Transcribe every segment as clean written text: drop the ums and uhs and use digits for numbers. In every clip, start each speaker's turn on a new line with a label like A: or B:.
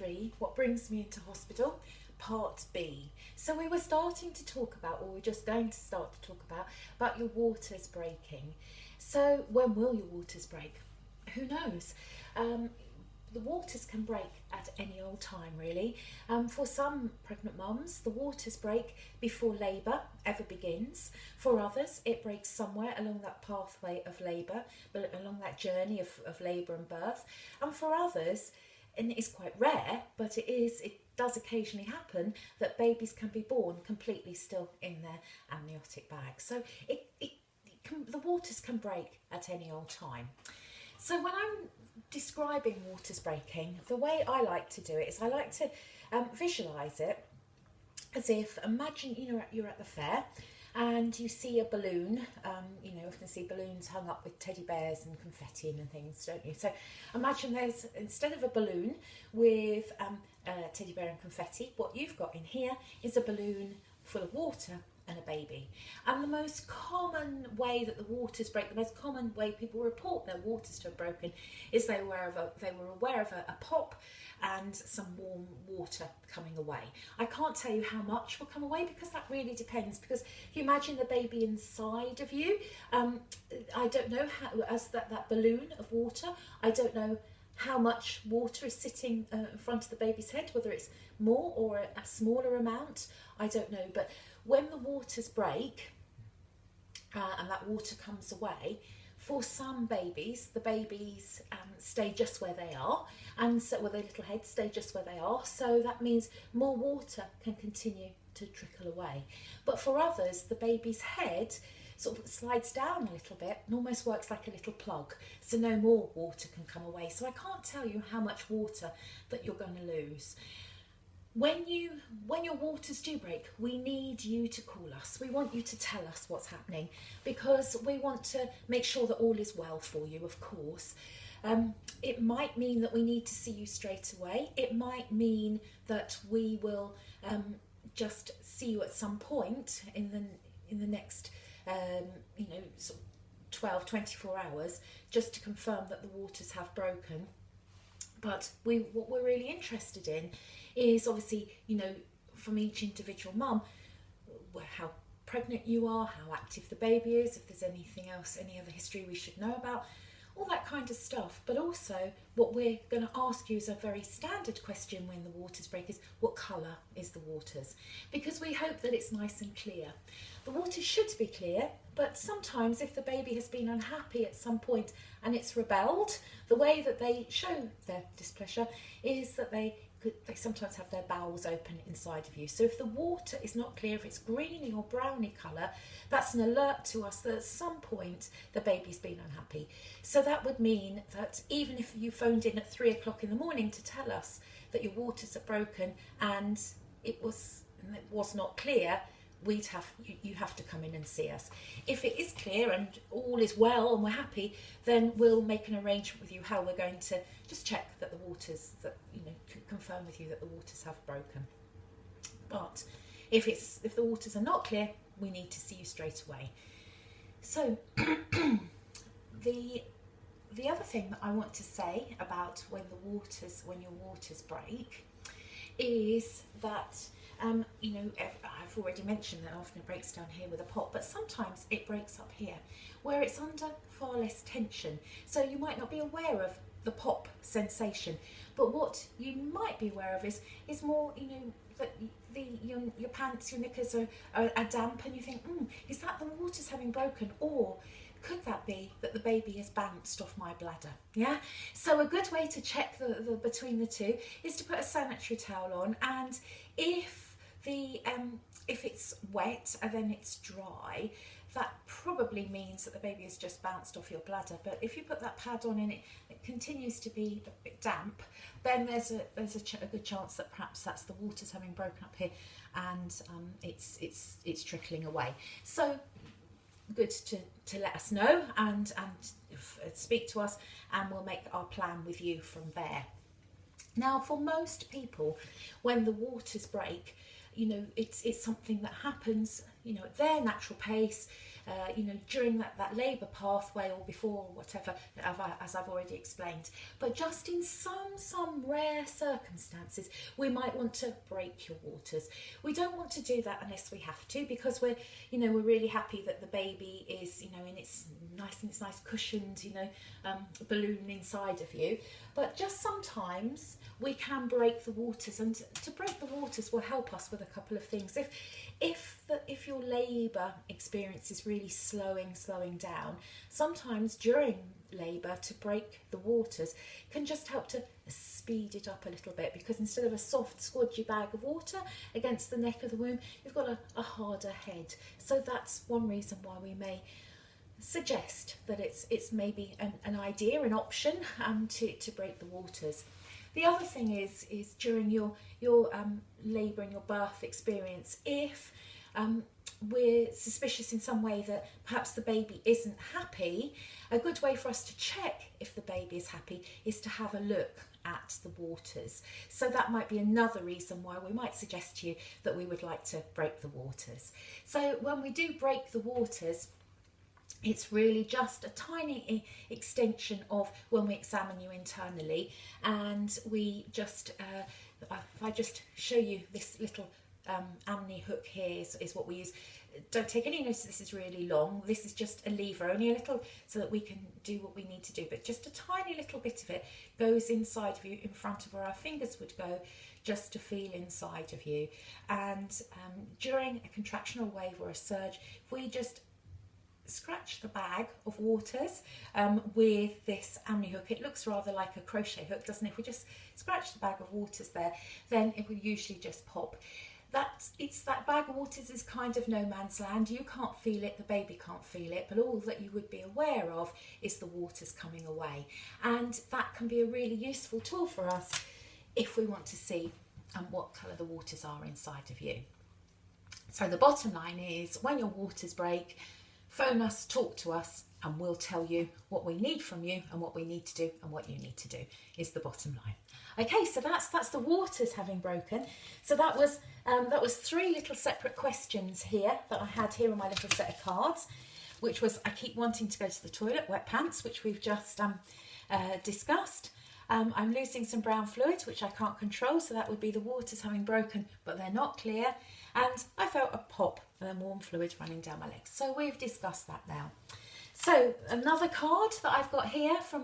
A: 3, What Brings Me into Hospital, Part B. So we were starting to talk about, or we're just going to start to talk about your waters breaking. So when will your waters break? Who knows? The waters can break at any old time, really. For some pregnant mums, the waters break before labour ever begins. For others, it breaks somewhere along that pathway of labour, but along that journey of labour and birth. And for others, and it's quite rare, but it does occasionally happen that babies can be born completely still in their amniotic bag. So the waters can break at any old time. So when I'm describing waters breaking, the way I like to do it is I like to visualise it as if, imagine you're at the fair and you see a balloon. You often see balloons hung up with teddy bears and confetti and things, don't you? So imagine there's, instead of a balloon with a teddy bear and confetti, what you've got in here is a balloon full of water and a baby. And the most common way that the waters break, the most common way people report their waters to have broken, is they were aware of a pop and some warm water coming away. I can't tell you how much will come away because that really depends. Because if you imagine the baby inside of you, I don't know how, as that balloon of water, I don't know how much water is sitting in front of the baby's head, whether it's more or a smaller amount, I don't know. But when the waters break and that water comes away, for some babies, the babies stay just where they are, and so with their little heads stay just where they are. So that means more water can continue to trickle away. But for others, the baby's head sort of slides down a little bit and almost works like a little plug, so no more water can come away. So I can't tell you how much water that you're going to lose. When your waters do break, we need you to call us. We want you to tell us what's happening, because we want to make sure that all is well for you, of course. It might mean that we need to see you straight away. It might mean that we will just see you at some point in the next sort of 12, 24 hours, just to confirm that the waters have broken. But what we're really interested in is, obviously, from each individual mum, how pregnant you are, how active the baby is, if there's anything else, any other history we should know about, all that kind of stuff. But also what we're going to ask you is a very standard question when the waters break is, what colour is the waters? Because we hope that it's nice and clear. The waters should be clear, but sometimes if the baby has been unhappy at some point and it's rebelled, the way that they show their displeasure is that they sometimes have their bowels open inside of you. So if the water is not clear, if it's greeny or browny colour, that's an alert to us that at some point the baby's been unhappy. So that would mean that even if you phoned in at 3 o'clock in the morning to tell us that your waters are broken and it was not clear, you have to come in and see us. If it is clear and all is well and we're happy, then we'll make an arrangement with you how we're going to just check that the waters, confirm with you that the waters have broken. But if the waters are not clear, we need to see you straight away. So the other thing that I want to say about when your waters break is that I've already mentioned that often it breaks down here with a pop, but sometimes it breaks up here where it's under far less tension. So you might not be aware of the pop sensation, but what you might be aware of is more, that your pants, your knickers are damp, and you think, is that the waters having broken, or could that be that the baby has bounced off my bladder? Yeah. So a good way to check the between the two is to put a sanitary towel on, and if it's wet and then it's dry, that probably means that the baby has just bounced off your bladder. But if you put that pad on and it continues to be a bit damp, then there's a good chance that perhaps that's the waters having broken up here, and it's trickling away. So good to let us know and speak to us, and we'll make our plan with you from there. Now, for most people, when the waters break, it's something that happens you know, at their natural pace, you know, during that labour pathway or before or whatever, as I've already explained. But just in some rare circumstances, we might want to break your waters. We don't want to do that unless we have to, because we're really happy that the baby is, you know, in its nice cushioned, you know, balloon inside of you. But just sometimes we can break the waters, and to break the waters will help us with a couple of things. If your labour experience is really slowing down, sometimes during labour, to break the waters can just help to speed it up a little bit, because instead of a soft squodgy bag of water against the neck of the womb, you've got a harder head. So that's one reason why we may suggest that it's maybe an idea, an option to break the waters. The other thing is during your labour and your birth experience, if we're suspicious in some way that perhaps the baby isn't happy, a good way for us to check if the baby is happy is to have a look at the waters. So that might be another reason why we might suggest to you that we would like to break the waters. So when we do break the waters, it's really just a tiny extension of when we examine you internally, and we just, if I just show you this little amni hook here is what we use. Don't take any notice, this is really long. This is just a lever, only a little, so that we can do what we need to do, but just a tiny little bit of it goes inside of you, in front of where our fingers would go, just to feel inside of you. And during a contraction or wave or a surge, if we just scratch the bag of waters with this amni hook, it looks rather like a crochet hook, doesn't it? If we just scratch the bag of waters there, then it will usually just pop. That bag of waters is kind of no man's land. You can't feel it, the baby can't feel it, but all that you would be aware of is the waters coming away. And that can be a really useful tool for us if we want to see what colour the waters are inside of you. So the bottom line is, when your waters break, phone us, talk to us, and we'll tell you what we need from you and what we need to do and what you need to do, is the bottom line. Okay, so that's the waters having broken. So that was 3 little separate questions here that I had here on my little set of cards, which was, I keep wanting to go to the toilet, wet pants, which we've just discussed. I'm losing some brown fluids, which I can't control, so that would be the waters having broken, but they're not clear. And I felt a pop and then warm fluid running down my legs. So we've discussed that now. So another card that I've got here from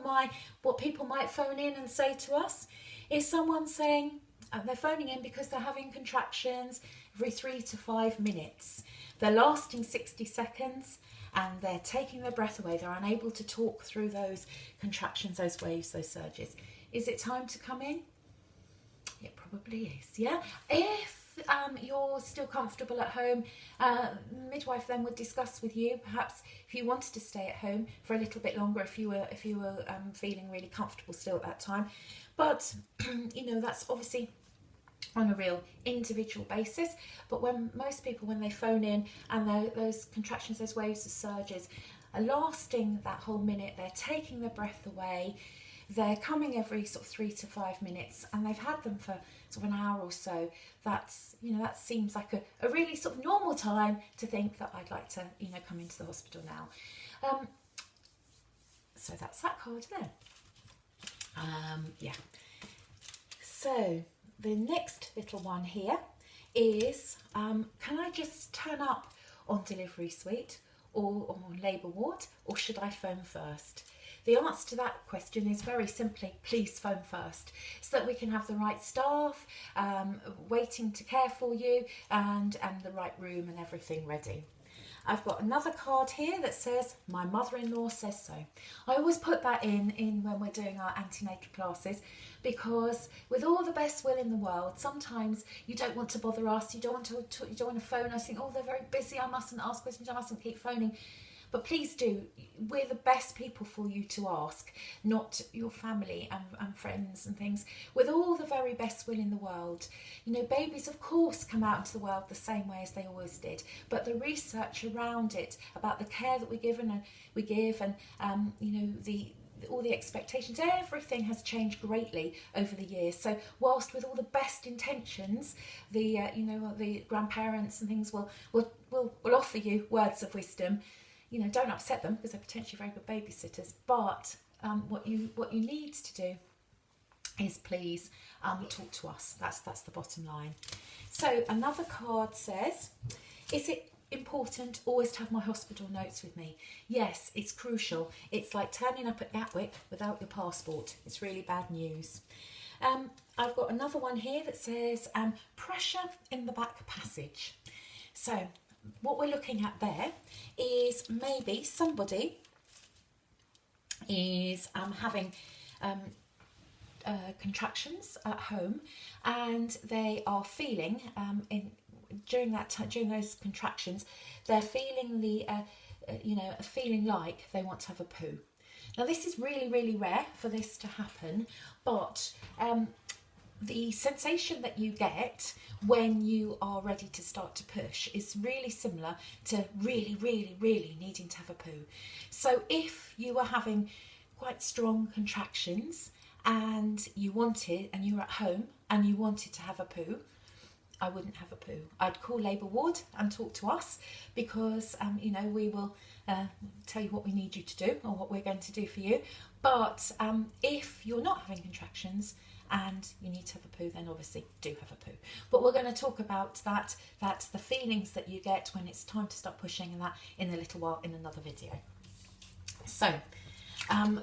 A: what people might phone in and say to us is someone saying they're phoning in because they're having contractions every 3 to 5 minutes. They're lasting 60 seconds and they're taking their breath away. They're unable to talk through those contractions, those waves, those surges. Is it time to come in? It probably is, yeah. If you're still comfortable at home, midwife then would discuss with you, perhaps if you wanted to stay at home for a little bit longer, if you were feeling really comfortable still at that time. But you know, that's obviously on a real individual basis. But when most people, when they phone in and those contractions, those waves, the surges are lasting that whole minute, they're taking their breath away, they're coming every sort of 3 to 5 minutes, and they've had them for sort of an hour or so, that's, you know, that seems like a really sort of normal time to think that I'd like to, you know, come into the hospital now. So that's that card there. Yeah. So the next little one here is, can I just turn up on delivery suite or on labour ward, or should I phone first? The answer to that question is very simply, please phone first, so that we can have the right staff waiting to care for you and the right room and everything ready. I've got another card here that says, my mother-in-law says so. I always put that in when we're doing our antenatal classes, because with all the best will in the world, sometimes you don't want to bother us, you don't want to phone us, think, oh, they're very busy, I mustn't ask questions, I mustn't keep phoning. But please do, we're the best people for you to ask, not your family and friends and things. With all the very best will in the world, you know, babies of course come out into the world the same way as they always did, but the research around it, about the care that we give and you know, all the expectations, everything has changed greatly over the years. So whilst with all the best intentions, the the grandparents and things will offer you words of wisdom. Don't upset them because they're potentially very good babysitters. But what you need to do is please talk to us. That's the bottom line. So another card says, is it important always to have my hospital notes with me? Yes, it's crucial. It's like turning up at Gatwick without your passport. It's really bad news. I've got another one here that says pressure in the back passage. So what we're looking at there is maybe somebody is having contractions at home, and they are feeling during those contractions, they're feeling feeling like they want to have a poo. Now this is really, really rare for this to happen, but the sensation that you get when you are ready to start to push is really similar to really, really, really needing to have a poo. So if you are having quite strong contractions and you were at home and you wanted to have a poo, I wouldn't have a poo. I'd call Labour Ward and talk to us, because we will tell you what we need you to do or what we're going to do for you. But if you're not having contractions and you need to have a poo, then obviously do have a poo. But we're going to talk about that the feelings that you get when it's time to start pushing, and that in a little while in another video. So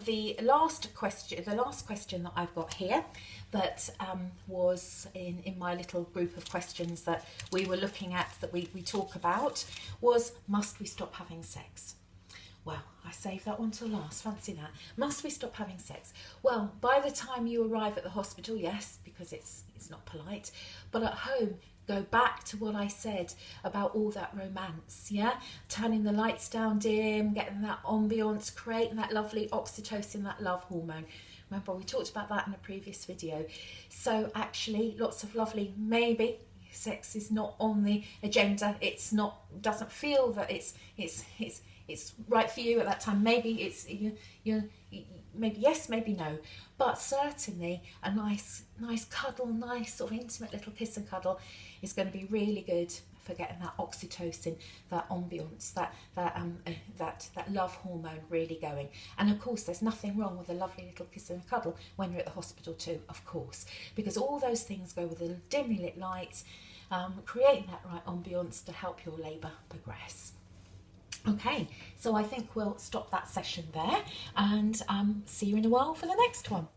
A: the last question that I've got here, that was in my little group of questions that we were looking at, that we talk about, was, must we stop having sex? Well, I saved that one till last. Fancy that. Must we stop having sex? Well, by the time you arrive at the hospital, yes, because it's not polite. But at home, go back to what I said about all that romance, yeah? Turning the lights down dim, getting that ambience, creating that lovely oxytocin, that love hormone. Remember, we talked about that in a previous video. So actually, lots of lovely, maybe sex is not on the agenda. Doesn't feel that it's right for you at that time. Maybe it's maybe yes, maybe no, but certainly a nice cuddle, nice sort of intimate little kiss and cuddle is going to be really good for getting that oxytocin, that ambience, that love hormone really going. And of course, there's nothing wrong with a lovely little kiss and cuddle when you're at the hospital too, of course, because all those things go with the dimly lit lights, creating that right ambience to help your labour progress. Okay, so I think we'll stop that session there, and see you in a while for the next one.